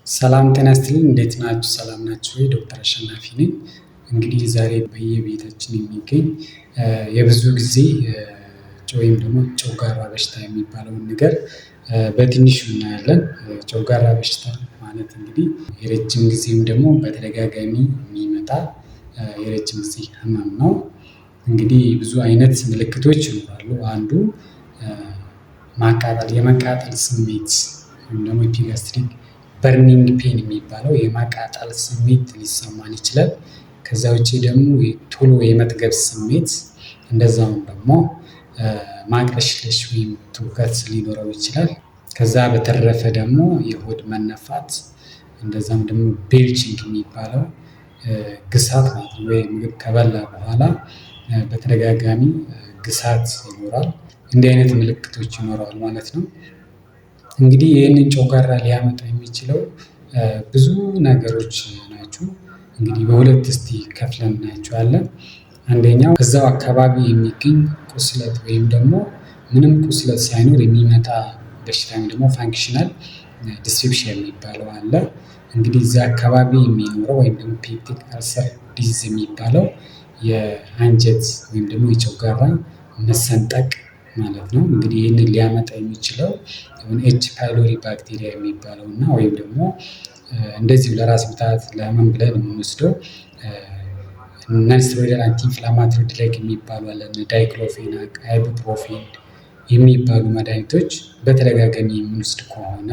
ሰላም ጤና ይስጥልኝ እንዴት ናችሁ? ሰላም ናችሁ ወይ? ዶክተር አሸናፊ ነኝ። እንግዲህ ዛሬ በየቤታችን የሚገኝ የብዙ ጊዜ ወይም ደግሞ ጨጓራ በሽታ የሚባለውን ነገር በትንሹ እናያለን። ጨጓራ በሽታ ማለት እንግዲህ የረጅም ጊዜም ደግሞ በተደጋጋሚ የሚመጣ የረጅም ጊዜ ህመም ነው። እንግዲህ ብዙ አይነት ምልክቶች ይኖራሉ። አንዱ የመቃጠል ስሜት ወይም ደግሞ ኢፒጋስትሪክ በርኒንግ ፔን የሚባለው የማቃጠል ስሜት ሊሰማን ይችላል። ከዛ ውጪ ደግሞ ቶሎ የመጥገብ ስሜት እንደዛውም ደግሞ ማቅለሽለሽ ወይም ትውከት ሊኖረው ይችላል። ከዛ በተረፈ ደግሞ የሆድ መነፋት እንደዛም ደግሞ ቤልቺንግ የሚባለው ግሳት ማለት ነው። ወይ ምግብ ከበላ በኋላ በተደጋጋሚ ግሳት ይኖራል። እንዲህ አይነት ምልክቶች ይኖረዋል ማለት ነው። እንግዲህ ይህንን ጨጓራ ሊያመጣ የሚችለው ብዙ ነገሮች ናቸው። እንግዲህ በሁለት እስቲ ከፍለን እናያቸዋለን። አንደኛው እዛው አካባቢ የሚገኝ ቁስለት ወይም ደግሞ ምንም ቁስለት ሳይኖር የሚመጣ በሽታ ወይም ደግሞ ፋንክሽናል ዲስሪፕሽን የሚባለው አለ። እንግዲህ እዛ አካባቢ የሚኖረው ወይም ደግሞ ፔፕቲክ አልሰር ዲዚዝ የሚባለው የአንጀት ወይም ደግሞ የጨጓራ መሰንጠቅ ማለት ነው። እንግዲህ ይህንን ሊያመጣ የሚችለው ኤች ፓይሎሪ ባክቴሪያ የሚባለው እና ወይም ደግሞ እንደዚሁ ለራስ ምታት ለህመም ብለን የምንወስደው ነን ስቴሮይዳል አንቲ ኢንፍላማቶሪ ድረግ የሚባሉ አለ። ዳይክሎፌናክ፣ አይቡፕሮፊን የሚባሉ መድኃኒቶች በተደጋጋሚ የምንወስድ ከሆነ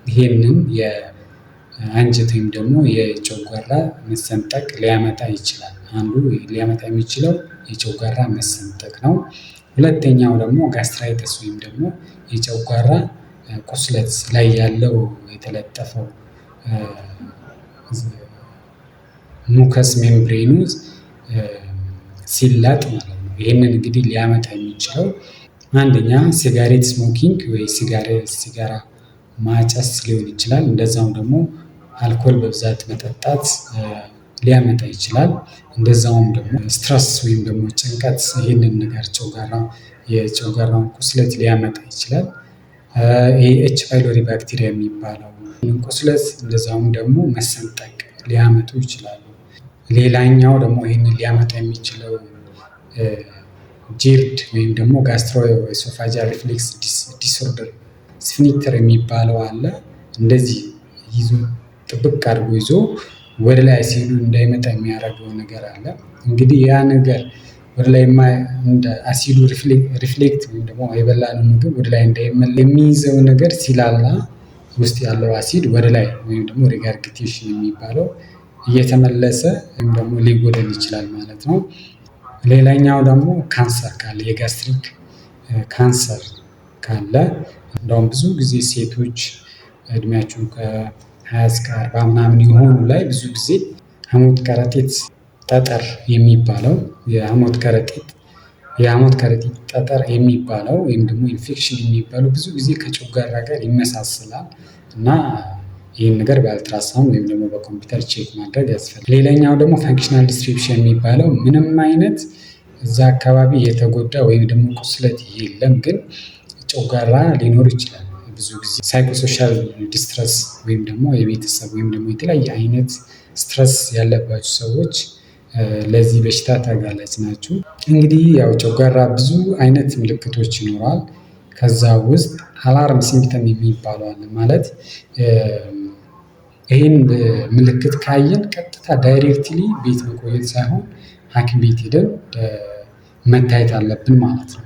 ይሄንን የአንጀት ወይም ደግሞ የጨጓራ መሰንጠቅ ሊያመጣ ይችላል። አንዱ ሊያመጣ የሚችለው የጨጓራ መሰንጠቅ ነው። ሁለተኛው ደግሞ ጋስትራይተስ ወይም ደግሞ የጨጓራ ቁስለት ላይ ያለው የተለጠፈው ሙከስ ሜምብሬኑ ሲላጥ ማለት ነው። ይህንን እንግዲህ ሊያመጣ የሚችለው አንደኛ ሲጋሬት ስሞኪንግ ወይ ሲጋራ ማጨስ ሊሆን ይችላል። እንደዛውም ደግሞ አልኮል በብዛት መጠጣት ሊያመጣ ይችላል። እንደዛውም ደግሞ ስትረስ ወይም ደግሞ ጭንቀት ይህንን ነገር የጨጓራውን ቁስለት ሊያመጣ ይችላል። ይሄ ኤች ፓይሎሪ ባክቴሪያ የሚባለው ቁስለት እንደዛውም ደግሞ መሰንጠቅ ሊያመጡ ይችላሉ። ሌላኛው ደግሞ ይህንን ሊያመጣ የሚችለው ጂርድ ወይም ደግሞ ጋስትሮ ኤሶፋጂያል ሪፍሌክስ ዲስኦርደር ስፊንክተር የሚባለው አለ። እንደዚህ ይዞ ጥብቅ አድርጎ ይዞ ወደ ላይ አሲዱ እንዳይመጣ የሚያደርገው ነገር አለ። እንግዲህ ያ ነገር ወደ ላይ እንደ አሲዱ ሪፍሌክት ወይም ደግሞ የበላነው ምግብ ወደ ላይ እንዳይመለስ የሚይዘው ነገር ሲላላ ውስጥ ያለው አሲድ ወደ ላይ ወይም ደግሞ ሪጋርጊቴሽን የሚባለው እየተመለሰ ወይም ደግሞ ሊጎደል ይችላል ማለት ነው። ሌላኛው ደግሞ ካንሰር ካለ የጋስትሪክ ካንሰር ካለ እንደውም ብዙ ጊዜ ሴቶች እድሜያቸው ከ20 እስከ 40 ምናምን የሆኑ ላይ ብዙ ጊዜ ሐሞት ከረጢት ጠጠር የሚባለው የሐሞት ከረጢት ጠጠር የሚባለው ወይም ደግሞ ኢንፌክሽን የሚባለው ብዙ ጊዜ ከጨጓራ ጋር ይመሳሰላል እና ይህን ነገር በአልትራሳውንድ ወይም ደግሞ በኮምፒውተር ቼክ ማድረግ ያስፈልጋል። ሌላኛው ደግሞ ፋንክሽናል ዲስሪፕሽን የሚባለው ምንም አይነት እዛ አካባቢ የተጎዳ ወይም ደግሞ ቁስለት የለም፣ ግን ጨጓራ ሊኖር ይችላል። ብዙ ጊዜ ሳይኮሶሻል ዲስትረስ ወይም ደግሞ የቤተሰብ ወይም ደግሞ የተለያየ አይነት ስትረስ ያለባቸው ሰዎች ለዚህ በሽታ ተጋላጭ ናቸው። እንግዲህ ያው ጨጓራ ብዙ አይነት ምልክቶች ይኖራል። ከዛ ውስጥ አላርም ሲምፕተም የሚባሉ አለ። ማለት ይሄን ምልክት ካየን ቀጥታ ዳይሬክትሊ ቤት መቆየት ሳይሆን ሐኪም ቤት ሄደን መታየት አለብን ማለት ነው።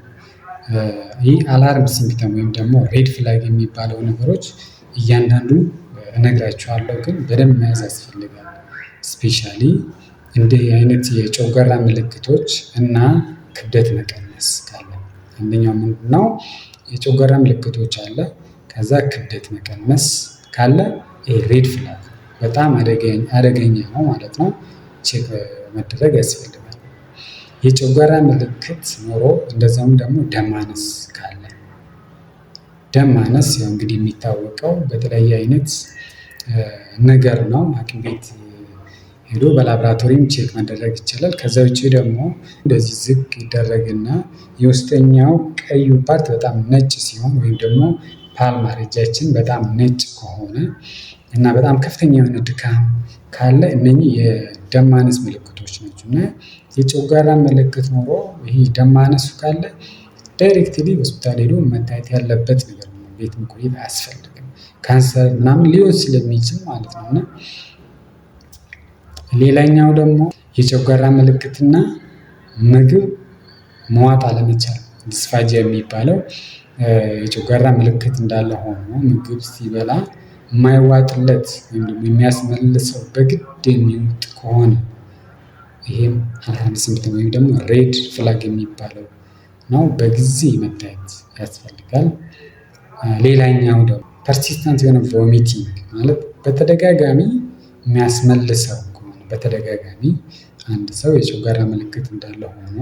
ይህ አላርም ሲምፕተም ወይም ደግሞ ሬድ ፍላግ የሚባለው ነገሮች እያንዳንዱ እነግራችኋለሁ፣ ግን በደንብ መያዝ ያስፈልጋል። ስፔሻሊ እንዲህ አይነት የጨጓራ ምልክቶች እና ክብደት መቀነስ ካለ አንደኛው ምንድነው የጨጓራ ምልክቶች አለ። ከዛ ክብደት መቀነስ ካለ ይሄ ሬድ ፍላግ በጣም አደገኛ ነው ማለት ነው። ቼክ መደረግ ያስፈልጋል። የጨጓራ ምልክት ኖሮ እንደዛውም ደግሞ ደም ማነስ ካለ ደም ማነስ ያው እንግዲህ የሚታወቀው በተለያየ አይነት ነገር ነው። ሐኪም ቤት ሄዶ በላብራቶሪም ቼክ መደረግ ይቻላል። ከዛ ውጪ ደግሞ እንደዚህ ዝቅ ይደረግና የውስጠኛው ቀዩ ፓርት በጣም ነጭ ሲሆን ወይም ደግሞ ፓልማር እጃችን በጣም ነጭ ከሆነ እና በጣም ከፍተኛ የሆነ ድካም ካለ እነኚህ የደም ማነስ ምልክቶች ናቸው። እና የጨጓራ ምልክት ኖሮ ይሄ ደም ማነሱ ካለ ዳይሬክትሊ ሆስፒታል ሄዶ መታየት ያለበት ነገር ነው። ቤት መቆየት አያስፈልግም። ካንሰር ምናምን ሊሆን ስለሚችል ማለት ነው። እና ሌላኛው ደግሞ የጨጓራ ምልክትና ምግብ መዋጥ አለመቻል ዲስፋጂያ የሚባለው የጨጓራ ምልክት እንዳለ ሆኖ ምግብ ሲበላ የማይዋጥለት ወይም ደግሞ የሚያስመልሰው በግድ የሚውጥ ከሆነ ይሄም አላርም ሲምፕተም ወይም ደግሞ ሬድ ፍላግ የሚባለው ነው። በጊዜ መታየት ያስፈልጋል። ሌላኛው ደግሞ ፐርሲስተንት የሆነ ቮሚቲንግ ማለት በተደጋጋሚ የሚያስመልሰው ከሆነ በተደጋጋሚ አንድ ሰው የጨጓራ ምልክት እንዳለ ሆኖ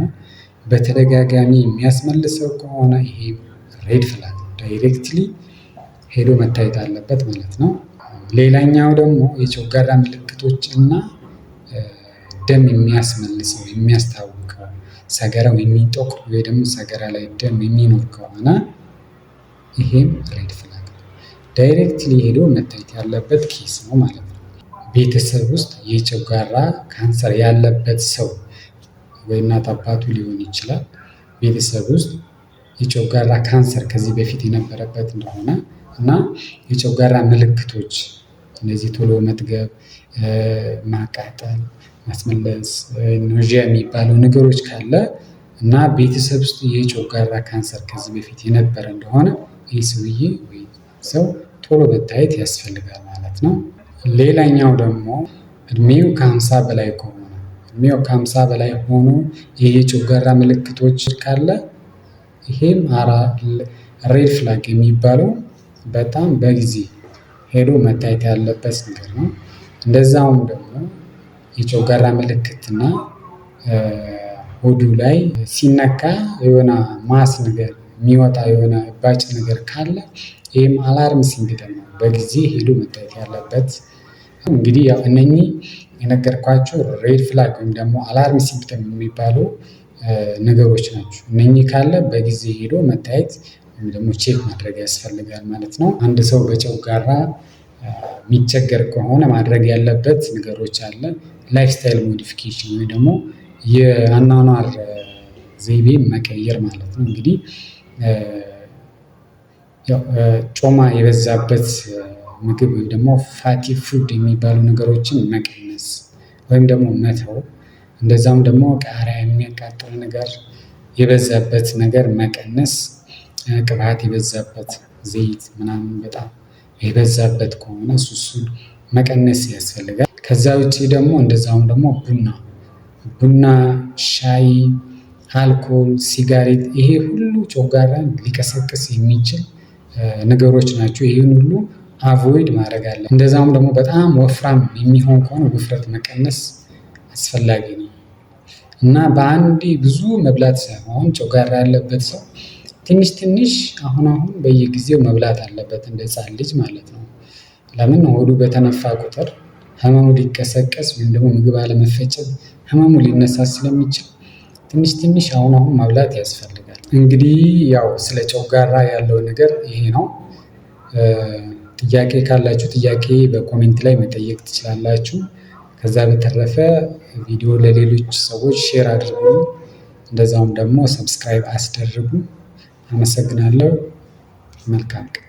በተደጋጋሚ የሚያስመልሰው ከሆነ ይሄ ሬድ ፍላግ ዳይሬክትሊ ሄዶ መታየት አለበት ማለት ነው። ሌላኛው ደግሞ የጨጓራ ምልክቶች እና ደም የሚያስመልሰው የሚያስታውከው ሰገራው የሚጠቁር ወይ ደግሞ ሰገራ ላይ ደም የሚኖር ከሆነ ይሄም ሬድ ፍላግ ዳይሬክትሊ ሄዶ መታየት ያለበት ኬስ ነው ማለት ነው። ቤተሰብ ውስጥ የጨጓራ ካንሰር ያለበት ሰው ወይ እናት አባቱ ሊሆን ይችላል። ቤተሰብ ውስጥ የጨጓራ ካንሰር ከዚህ በፊት የነበረበት እንደሆነ እና የጨጓራ ምልክቶች እነዚህ ቶሎ መጥገብ፣ ማቃጠል፣ ማስመለስ፣ ኖዥያ የሚባሉ ነገሮች ካለ እና ቤተሰብ ውስጥ የጨጓራ ካንሰር ከዚህ በፊት የነበረ እንደሆነ ይህ ሰውዬ ወይ ሰው ቶሎ መታየት ያስፈልጋል ማለት ነው። ሌላኛው ደግሞ እድሜው ከ50 በላይ ከሆነ እድሜው ከ50 በላይ ሆኖ ይህ የጨጓራ ምልክቶች ካለ ይሄም ሬድ ፍላግ የሚባለው በጣም በጊዜ ሄዶ መታየት ያለበት ነገር ነው። እንደዛውም ደግሞ የጨጓራ ምልክትና ሆዱ ላይ ሲነካ የሆነ ማስ ነገር የሚወጣ የሆነ እባጭ ነገር ካለ ይህም አላርም ሲምፕተም ነው። በጊዜ ሄዶ መታየት ያለበት እንግዲህ ያው እነኚህ የነገርኳቸው ሬድ ፍላግ ወይም ደግሞ አላርም ሲምፕተም የሚባሉ ነገሮች ናቸው። እነኚህ ካለ በጊዜ ሄዶ መታየት ወይም ደግሞ ቼክ ማድረግ ያስፈልጋል ማለት ነው። አንድ ሰው በጨጓራ የሚቸገር ከሆነ ማድረግ ያለበት ነገሮች አለ። ላይፍ ስታይል ሞዲፊኬሽን ወይ ደግሞ የአኗኗር ዘይቤ መቀየር ማለት ነው። እንግዲህ ጮማ የበዛበት ምግብ ወይም ደግሞ ፋቲ ፉድ የሚባሉ ነገሮችን መቀነስ ወይም ደግሞ መተው። እንደዛም ደግሞ ቃሪያ የሚያቃጥል ነገር የበዛበት ነገር መቀነስ። ቅባት የበዛበት ዘይት ምናምን በጣም የበዛበት ከሆነ እሱን መቀነስ ያስፈልጋል። ከዛ ውጪ ደግሞ እንደዛውም ደግሞ ቡና፣ ሻይ፣ አልኮል፣ ሲጋሬት ይሄ ሁሉ ጨጓራን ሊቀሰቅስ የሚችል ነገሮች ናቸው። ይህን ሁሉ አቮይድ ማድረግ አለ። እንደዛውም ደግሞ በጣም ወፍራም የሚሆን ከሆነ ውፍረት መቀነስ አስፈላጊ ነው እና በአንዴ ብዙ መብላት ሳይሆን ጨጓራ ያለበት ሰው ትንሽ ትንሽ አሁን በየጊዜው መብላት አለበት እንደ ህፃን ልጅ ማለት ነው። ለምን ሆዱ በተነፋ ቁጥር ህመሙ ሊቀሰቀስ ወይም ደግሞ ምግብ አለመፈጨት ህመሙ ሊነሳ ስለሚችል ትንሽ ትንሽ አሁን መብላት ያስፈልጋል። እንግዲህ ያው ስለ ጨጓራ ያለው ነገር ይሄ ነው። ጥያቄ ካላችሁ ጥያቄ በኮሜንት ላይ መጠየቅ ትችላላችሁ። ከዛ በተረፈ ቪዲዮ ለሌሎች ሰዎች ሼር አድርጉ። እንደዛውም ደግሞ ሰብስክራይብ አስደርጉ። አመሰግናለሁ። መልካም ቀን